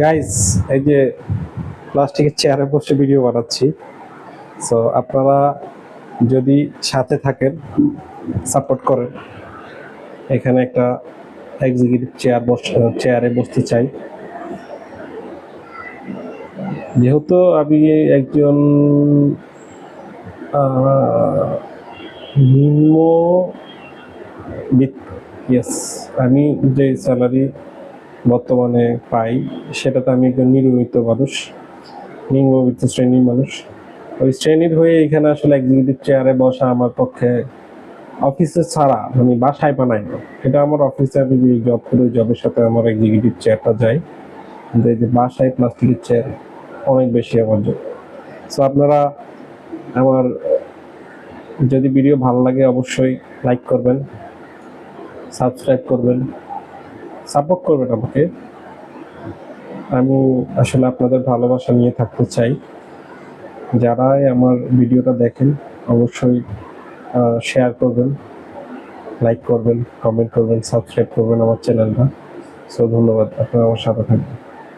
Guys, এই যে প্লাস্টিকের চেয়ারে বসে ভিডিও বানাচ্ছি। সো আপনারা যদি সাথে থাকেন, সাপোর্ট করেন। এখানে একটা এক্সিকিউটিভ চেয়ারে বসতে চাই। যেহেতু আমি একজন নিম্ন ইয়েস, আমি যে স্যালারি বর্তমানে পাই সেটাতে আমি একজন নিম্নবিত্ত শ্রেণীর মানুষ। ওই শ্রেণীর হয়ে এখানে আসলে এক্সিকিউটিভ চেয়ারে বসা আমার পক্ষে অফিসে ছাড়া আমি বাসায় বানাই না। এটা আমার অফিসে আমি যে জব করি, জবের সাথে আমার এক্সিকিউটিভ চেয়ারটা যায়, কিন্তু এই যে বাসায় প্লাস্টিকের চেয়ার অনেক বেশি আমার জন্য। সো আপনারা আমার যদি ভিডিও ভালো লাগে অবশ্যই লাইক করবেন, সাবস্ক্রাইব করবেন, সাপোর্ট করবেন আমাকে। আমি আসলে আপনাদের ভালোবাসা নিয়ে থাকতে চাই। যারাই আমার ভিডিওটা দেখেন অবশ্যই শেয়ার করবেন, লাইক করবেন, কমেন্ট করবেন, সাবস্ক্রাইব করবেন আমার চ্যানেলটা। সো ধন্যবাদ, আপনারা আমার সাথে থাকবেন।